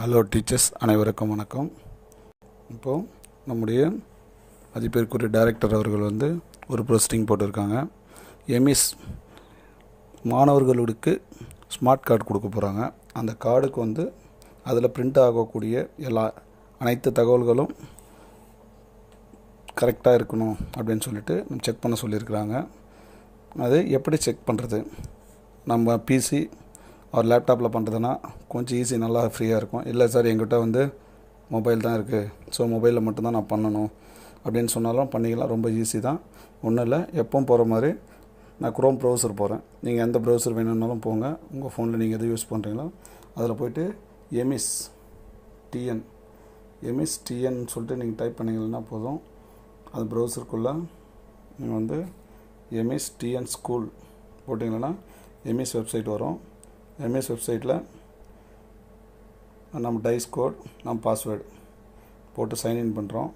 Hello teachers, அனைவருக்கும் வணக்கம். இப்போது நம்முடைய மதிப்பிற்குரிய டைரக்டர் அவர்கள் ஒரு போஸ்டிங் போட்டிருக்காங்க. எம்இஸ் மாணவர்களுக்கு ஸ்மார்ட் கார்டு கொடுக்க போகிறாங்க. அந்த கார்டுக்கு அதில் பிரிண்ட் ஆகக்கூடிய அனைத்து தகவல்களும் கரெக்டாக இருக்கணும் அப்படின்னு சொல்லிட்டு நம்ம செக் பண்ண சொல்லியிருக்கிறாங்க. அது எப்படி செக் பண்ணுறது? நம்ம பிசி ஒரு லேப்டாப்பில் பண்ணுறதுனா கொஞ்சம் ஈஸி, நல்லா ஃப்ரீயாக இருக்கும். இல்லை சார், என்கிட்ட மொபைல் தான் இருக்குது, ஸோ மொபைலில் மட்டும்தான் நான் பண்ணணும் அப்படின்னு சொன்னாலும் பண்ணிக்கலாம். ரொம்ப ஈஸி தான், ஒன்றும் இல்லை. எப்பவும் போகிற மாதிரி நான் குரோம் ப்ரௌசர் போகிறேன். நீங்கள் எந்த ப்ரௌசர் வேணும்னாலும் போங்க. உங்கள் ஃபோனில் நீங்கள் எது யூஸ் பண்ணுறீங்களோ அதில் போய்ட்டு எம்இஸ் டிஎன் சொல்லிட்டு நீங்கள் டைப் பண்ணிங்கன்னா போதும். அது ப்ரௌசருக்குள்ளே நீங்கள் எம்இஸ் டிஎன் ஸ்கூல் போட்டிங்கன்னா எம்இஸ் வெப்சைட் வரும். எம்எஸ் வெப்சைட்டில் நம்ம டைஸ் கோட், நம்ம பாஸ்வேர்டு போட்டு சைன்இன் பண்ணுறோம்.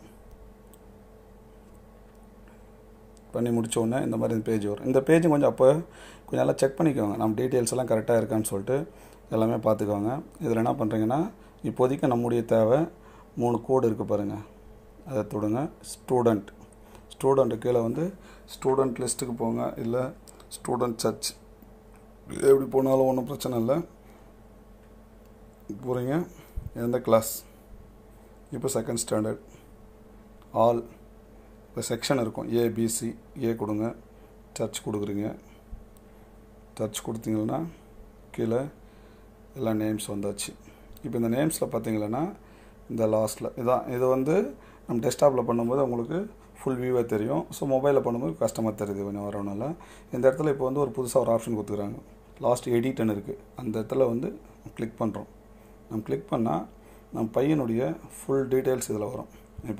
பண்ணி முடித்தோடனே இந்த மாதிரி பேஜ் வரும். இந்த பேஜ் கொஞ்சம் நல்லா செக் பண்ணிக்கோங்க. நம்ம டீட்டெயில்ஸ் எல்லாம் கரெக்டாக இருக்கான்னு சொல்லிட்டு எல்லாமே பார்த்துக்கோங்க. இதில் என்ன பண்ணுறீங்கன்னா, இப்போதைக்கு நம்முடைய தேவை 3 கோடு இருக்குது பாருங்கள், அதை தொடுங்க. ஸ்டூடெண்ட்டு கீழே ஸ்டூடெண்ட் லிஸ்ட்டுக்கு போங்க, இல்லை ஸ்டூடெண்ட் சர்ச் எப்படி போனாலும் ஒன்றும் பிரச்சனை இல்லை. போகிறீங்க, எந்த கிளாஸ், இப்போ 2nd ஸ்டாண்டர்ட், ஆல். இப்போ செக்ஷன் இருக்கும், ஏபிசி. ஏ கொடுங்க, சர்ச் கொடுக்குறீங்க. சர்ச் கொடுத்தீங்கன்னா கீழே எல்லா நேம்ஸ் வந்தாச்சு. இப்போ இந்த நேம்ஸில் பார்த்தீங்கன்னா இந்த லாஸ்ட்டில் இது நம்ம டெஸ்க்டாப்பில் பண்ணும்போது உங்களுக்கு ஃபுல் வியூவாக தெரியும். ஸோ மொபைலில் பண்ணும்போது கஷ்டமாக தெரியுது கொஞ்சம் வரணும்ல. இந்த இடத்துல இப்போ ஒரு புதுசாக ஒரு ஆப்ஷன் கொடுத்துக்கிறாங்க, லாஸ்ட் எடிட்னு இருக்குது. அந்த இடத்துல கிளிக் பண்ணுறோம். நம்ம கிளிக் பண்ணால் நம்ம பையனுடைய ஃபுல் டீட்டெயில்ஸ் இதில் வரும்.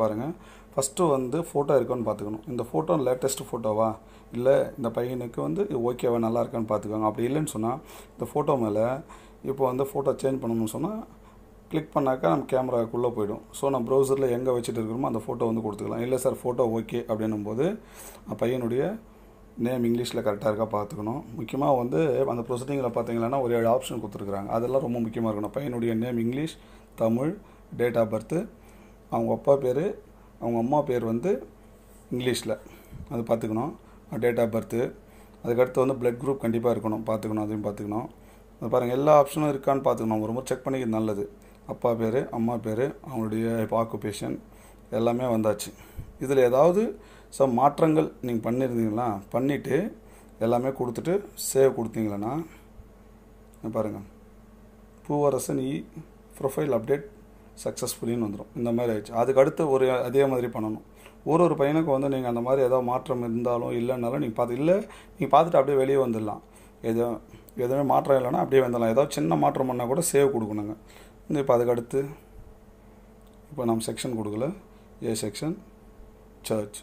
பாருங்கள், ஃபஸ்ட்டு ஃபோட்டோ இருக்கான்னு பார்த்துக்கணும். இந்த ஃபோட்டோ லேட்டஸ்ட் ஃபோட்டோவா, இல்லை இந்த பையனுக்கு ஓகேவா, நல்லா இருக்கான்னு பார்த்துக்கோங்க. அப்படி இல்லைன்னு சொன்னால் இந்த ஃபோட்டோ மேலே இப்போ ஃபோட்டோ சேஞ்ச் பண்ணணும்னு சொன்னால் கிளிக் பண்ணாக்கா நம்ம கேமராக்குள்ளே போய்டும். ஸோ நம்ம ப்ரௌசரில் எங்கே வச்சுட்டு இருக்கிறோமோ அந்த ஃபோட்டோ கொடுத்துக்கலாம். இல்லை சார் ஃபோட்டோ ஓகே அப்படின்னும்போது பையனுடைய நேம் இங்கிலீஷில் கரெக்டாக இருக்கா பார்த்துக்கணும். முக்கியமாக அந்த ப்ரொசீடிங்கில் பார்த்தீங்கன்னா ஒரு 7 ஆப்ஷன் கொடுத்துருக்குறாங்க. அதெல்லாம் ரொம்ப முக்கியமாக இருக்கணும். பையனுடைய name English, Tamil, date of birth, அவங்க அப்பா பேர், அவங்க அம்மா பேர் இங்கிலீஷில் அது பார்த்துக்கணும். டேட் ஆஃப் பர்த்து, அதுக்கடுத்து பிளட் குரூப் கண்டிப்பாக இருக்கணும், பார்த்துக்கணும். அதையும் பார்த்துக்கணும். அது பாருங்கள், எல்லா ஆப்ஷனும் இருக்கான்னு பார்த்துக்கணும். ஒரு முறை செக் பண்ணிக்கிறது நல்லது. அப்பா பேர், அம்மா பேர், அவங்களுடைய ஆக்குபேஷன் எல்லாமே வந்தாச்சு. இதில் ஏதாவது மாற்றங்கள் நீங்கள் பண்ணியிருந்தீங்களா, பண்ணிவிட்டு எல்லாமே கொடுத்துட்டு சேவ் கொடுத்தீங்களா பாருங்கள், பூவரசன் ப்ரொஃபைல் அப்டேட் சக்ஸஸ்ஃபுல்லின்னு வந்துடும். இந்த மாதிரி ஆயிடுச்சு. அதுக்கு அடுத்து அதே மாதிரி பண்ணணும். ஒரு பையனுக்கு நீங்கள் அந்த மாதிரி ஏதாவது மாற்றம் இருந்தாலும் இல்லைன்னாலும் நீங்கள் பார்த்துட்டு அப்படியே வெளியே வந்துடலாம். எதுவுமே மாற்றம் இல்லைன்னா அப்படியே வந்துடலாம். ஏதாவது சின்ன மாற்றம் பண்ணால் கூட சேவ் கொடுக்கணுங்க. இப்போ அதுக்கு அடுத்து இப்போ நம்ம செக்ஷன் கொடுக்கல, ஏ செக்ஷன் சர்ச்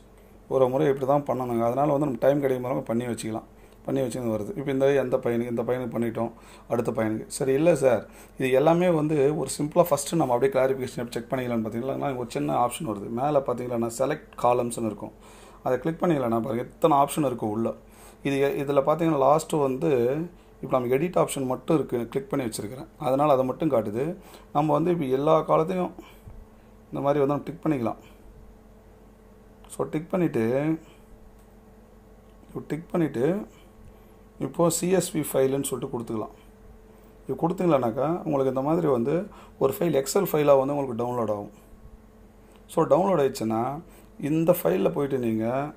ஒரு முறை இப்படி தான் பண்ணணுங்க. அதனால் நம்ம டைம் கிடைக்கும் போது பண்ணி வச்சுக்கலாம். பண்ணி வச்சுன்னு வருது. இப்போ இந்த பையனுக்கு பண்ணிட்டோம், அடுத்த பையனுக்கு. சரி, இல்லை சார், இது எல்லாமே ஒரு சிம்பிளாக ஃபஸ்ட்டு நம்ம அப்படியே கிளாரிஃபிகேஷன் செக் பண்ணிக்கலான்னு பார்த்தீங்களா, ஒரு சின்ன ஆப்ஷன் வருது மேலே பார்த்தீங்களா, செலக்ட் காலம்ஸ்னு இருக்கும். அதை கிளிக் பண்ணிக்கலாம்னா பாருங்கள், எத்தனை ஆப்ஷன் இருக்கும் உள்ள. இதில் பார்த்தீங்கன்னா லாஸ்ட்டு இப்போ நமக்கு எடிட் ஆப்ஷன் மட்டும் இருக்குது, கிளிக் பண்ணி வச்சுருக்கிறேன். அதனால் அதை மட்டும் காட்டுது. நம்ம இப்போ எல்லா காலத்தையும் இந்த மாதிரி நம்ம டிக் பண்ணிக்கலாம். ஸோ டிக் பண்ணிவிட்டு இப்போது சிஎஸ்வி ஃபைலுன்னு சொல்லிட்டு கொடுத்துக்கலாம். இப்போ கொடுத்தீங்களானாக்கா உங்களுக்கு இந்த மாதிரி ஒரு ஃபைல் எக்ஸல் ஃபைலாக உங்களுக்கு டவுன்லோட் ஆகும். ஸோ டவுன்லோட் ஆகிடுச்சுன்னா இந்த ஃபைலில் போய்ட்டு நீங்கள்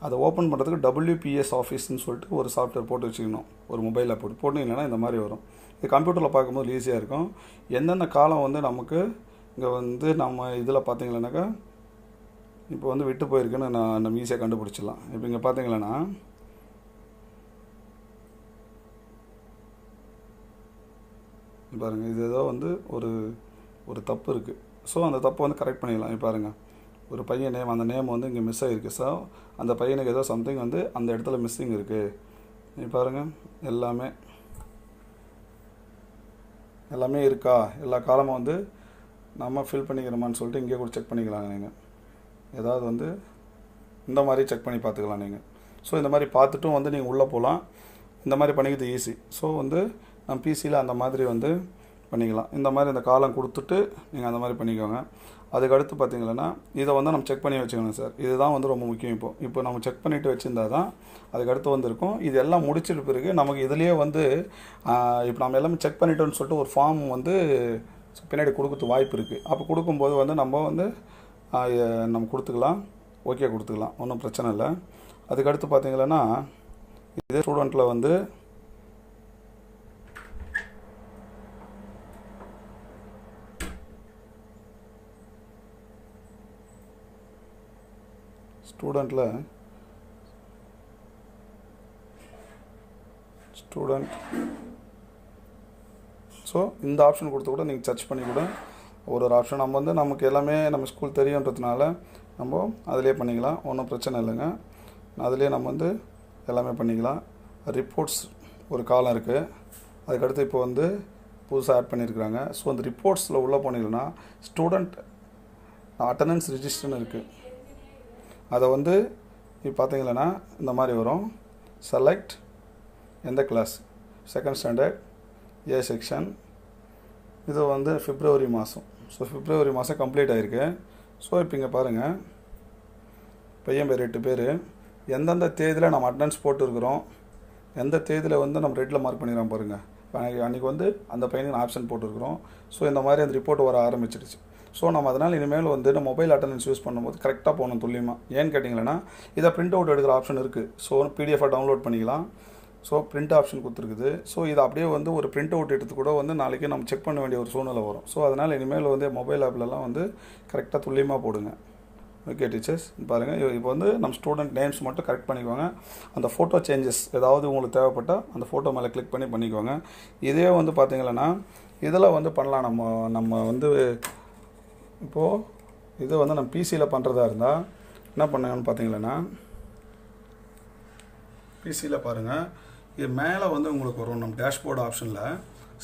அதை ஓப்பன் பண்ணுறதுக்கு WPS ஆஃபீஸ்ன்னு சொல்லிட்டு ஒரு சாஃப்ட்வேர் போட்டு வச்சுக்கணும். ஒரு மொபைலில் போட்டிங்கன்னா இந்த மாதிரி வரும். இது கம்ப்யூட்டரில் பார்க்கும்போது ஈஸியாக இருக்கும். எந்தெந்த காலம் நமக்கு இங்கே நம்ம இதில் பார்த்தீங்கன்னாக்கா இப்போ விட்டு போயிருக்குன்னு நம்ம ஈஸியாக கண்டுபிடிச்சிடலாம். இப்போ இங்கே பார்த்தீங்களன்னா பாருங்கள், இது ஏதோ ஒரு தப்பு இருக்குது. ஸோ அந்த தப்பை கரெக்ட் பண்ணிடலாம். இப்போ பாருங்கள், ஒரு பையன் நேம், அந்த நேம் இங்கே மிஸ் ஆகிருக்கு. ஸோ அந்த பையனுக்கு ஏதோ சம்திங் அந்த இடத்துல மிஸ்ஸிங் இருக்குது. இப்போ பாருங்கள், எல்லாமே இருக்கா, எல்லா காலமும் நம்ம ஃபில் பண்ணிக்கிறோமான்னு சொல்லிட்டு இங்கே கூட செக் பண்ணிக்கலாங்க. நீங்கள் ஏதாவது இந்த மாதிரி செக் பண்ணி பார்த்துக்கலாம் நீங்கள். ஸோ இந்த மாதிரி பார்த்துட்டும் நீங்கள் உள்ளே போகலாம். இந்த மாதிரி பண்ணிக்கிறது ஈஸி. ஸோ நம்ம பிசியில் அந்த மாதிரி பண்ணிக்கலாம். இந்த மாதிரி இந்த காலம் கொடுத்துட்டு நீங்கள் அந்த மாதிரி பண்ணிக்கோங்க. அதுக்கடுத்து பார்த்தீங்கன்னா இதை வந்து நம்ம செக் பண்ணி வச்சுக்கணும் சார். இதுதான் வந்து ரொம்ப முக்கியம். இப்போ நம்ம செக் பண்ணிவிட்டு வச்சுருந்தா தான் அதுக்கடுத்து வந்துருக்கும். இது எல்லாம் முடிச்சிட்ட பிறகு நமக்கு இதுலேயே வந்து இப்போ நம்ம எல்லாமே செக் பண்ணிட்டோன்னு சொல்லிட்டு ஒரு ஃபார்ம் வந்து பின்னாடி கொடுக்கறதுக்கு வாய்ப்பு இருக்குது. அப்போ கொடுக்கும்போது வந்து நம்ம வந்து நம்ம கொடுத்துக்கலாம், ஓகே கொடுத்துக்கலாம், ஒன்றும் பிரச்சனை இல்லை. அதுக்கடுத்து பார்த்தீங்கன்னா இதே ஸ்டூடெண்ட்டில் வந்து ஸ்டூடெண்ட் ஸோ இந்த ஆப்ஷன் கொடுத்து கூட நீங்கள் சர்ச் பண்ணி கூட ஒரு ஆப்ஷன் நம்ம வந்து நமக்கு எல்லாமே நம்ம ஸ்கூல் தெரியுன்றதுனால நம்ம அதிலே பண்ணிக்கலாம், ஒன்றும் பிரச்சனை இல்லைங்க. அதிலே நம்ம வந்து எல்லாமே பண்ணிக்கலாம். ரிப்போர்ட்ஸ் ஒரு காலம் இருக்குது. அதுக்கடுத்து இப்போ வந்து புதுசாக ஆட் பண்ணியிருக்கிறாங்க. ஸோ அந்த ரிப்போர்ட்ஸில் உள்ளே போனீங்கன்னா ஸ்டூடெண்ட் அட்டண்டன்ஸ் ரிஜிஸ்டர்னு இருக்குது. அதை வந்து இப்போ பார்த்தீங்கன்னா இந்த மாதிரி வரும். செலக்ட் எந்த class, second standard A section. இது வந்து பிப்ரவரி மாதம். ஸோ பிப்ரவரி மாதம் கம்ப்ளீட் ஆகிருக்கு. ஸோ இப்போ இங்கே பாருங்கள், பையன் பேர் 8 பேர், எந்தெந்த தேதியில் நம்ம அட்டண்டன்ஸ் போட்டுருக்குறோம், எந்த தேதியில் வந்து நம்ம ரெட்டில் மார்க் பண்ணிக்கிறோம் பாருங்கள். அன்றைக்கி வந்து அந்த பையனுக்கு ஆப்ஷன் போட்டுருக்குறோம். ஸோ இந்த மாதிரி அந்த ரிப்போர்ட் வர ஆரம்பிச்சிடுச்சு. ஸோ நம்ம அதனால் இனிமேல் வந்து நம்ம மொபைல் அட்டண்டன்ஸ் யூஸ் பண்ணும்போது கரெக்டாக போகணும் துல்லியமாக. ஏன்னு கேட்டிங்கன்னா இதை பிரிண்ட் அவுட் எடுக்கிற ஆப்ஷன் இருக்குது. ஸோ பிடிஎஃபாக டவுன்லோட் பண்ணிக்கலாம். ஸோ பிரிண்ட் ஆப்ஷன் கொடுத்துருக்குது. ஸோ இதை அப்படியே வந்து ஒரு பிரிண்ட் அவுட் எடுத்து கூட வந்து நாளைக்கு நம்ம செக் பண்ண வேண்டிய ஒரு சூழ்நிலை வரும். ஸோ அதனால் இனிமேல் வந்து மொபைல் ஆப்லலாம் வந்து கரெக்டாக துல்லியமாக போடுங்க. ஓகே டீச்சர்ஸ், பாருங்கள் இப்போ வந்து நம்ம ஸ்டூடெண்ட் நேம்ஸ் மட்டும் கரெக்ட் பண்ணிக்கோங்க. அந்த ஃபோட்டோ சேஞ்சஸ் ஏதாவது உங்களுக்கு தேவைப்பட்டால் அந்த ஃபோட்டோ மேலே கிளிக் பண்ணிக்கோங்க. இதே வந்து பார்த்திங்கன்னா இதில் வந்து பண்ணலாம். நம்ம வந்து இப்போது இது வந்து நம்ம பிசியில் பண்ணுறதா இருந்தால் என்ன பண்ணுங்கன்னு பார்த்தீங்கன்னா பிசியில் பாருங்கள், இது மேலே வந்து உங்களுக்கு வரும் நம்ம டேஷ்போர்டு ஆப்ஷனில்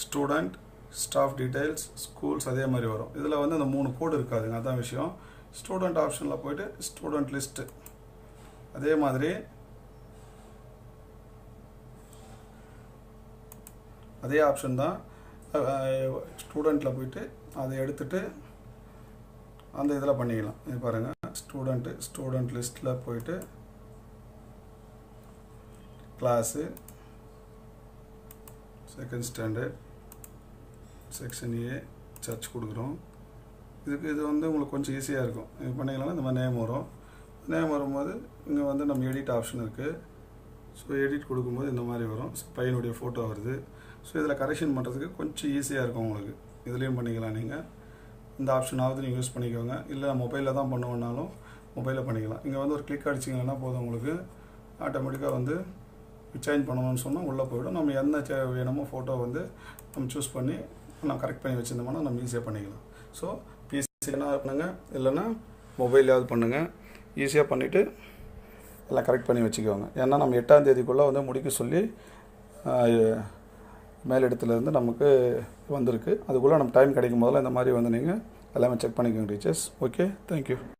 ஸ்டூடெண்ட், ஸ்டாஃப் டீட்டெயில்ஸ், ஸ்கூல்ஸ் அதே மாதிரி வரும். இதில் வந்து அந்த 3 கோடு இருக்காதுங்க, அதான் விஷயம். ஸ்டூடெண்ட் ஆப்ஷனில் போய்ட்டு ஸ்டூடெண்ட் லிஸ்ட்டு அதே மாதிரி அதே ஆப்ஷன் தான். ஸ்டூடெண்ட்டில் போய்ட்டு அதை எடுத்துகிட்டு அந்த இதில் பண்ணிக்கலாம். இது பாருங்கள், ஸ்டூடெண்ட் லிஸ்ட்டில் போய்ட்டு class, second standard section A search கொடுக்குறோம். இது வந்து உங்களுக்கு கொஞ்சம் ஈஸியாக இருக்கும். இது பண்ணிக்கலாம். இந்த மாதிரி நேம் வரும். நேம் வரும்போது இங்கே வந்து நம்ம எடிட் ஆப்ஷன் இருக்குது. ஸோ எடிட் கொடுக்கும்போது இந்த மாதிரி வரும். பையனுடைய ஃபோட்டோ வருது. ஸோ இதில் கரெக்ஷன் பண்ணுறதுக்கு கொஞ்சம் ஈஸியாக இருக்கும் உங்களுக்கு. இதுலேயும் பண்ணிக்கலாம். நீங்கள் இந்த ஆப்ஷனாவது நீங்கள் யூஸ் பண்ணிக்கோங்க. இல்லை மொபைலில் தான் பண்ணுவோன்னாலும் மொபைலில் பண்ணிக்கலாம். இங்கே வந்து ஒரு கிளிக் அடிச்சிங்கன்னா போதும், உங்களுக்கு ஆட்டோமேட்டிக்காக வந்து சேஞ்ச் பண்ணணும்னு சொன்னால் உள்ளே போய்டும். நம்ம எந்த வேணுமோ ஃபோட்டோ வந்து நம்ம சூஸ் பண்ணி நம்ம கரெக்ட் பண்ணி வச்சுருந்தோம்னா நம்ம ஈஸியாக பண்ணிக்கலாம். ஸோ பிசி என்ன பண்ணுங்கள், இல்லைன்னா மொபைலையாவது பண்ணுங்கள். ஈஸியாக பண்ணிவிட்டு எல்லாம் கரெக்ட் பண்ணி வச்சுக்கோங்க. ஏன்னா நம்ம 8ஆம் தேதிக்குள்ளே வந்து முடிக்க சொல்லி மேலிடத்துலேருந்து நமக்கு வந்திருக்கு. அதுக்குள்ளே நம்ம டைம் கிடைக்கும் போதெல்லாம் இந்த மாதிரி வந்து நீங்கள் எல்லாமே செக் பண்ணிக்கோங்க டீச்சர்ஸ். Okay, thank you.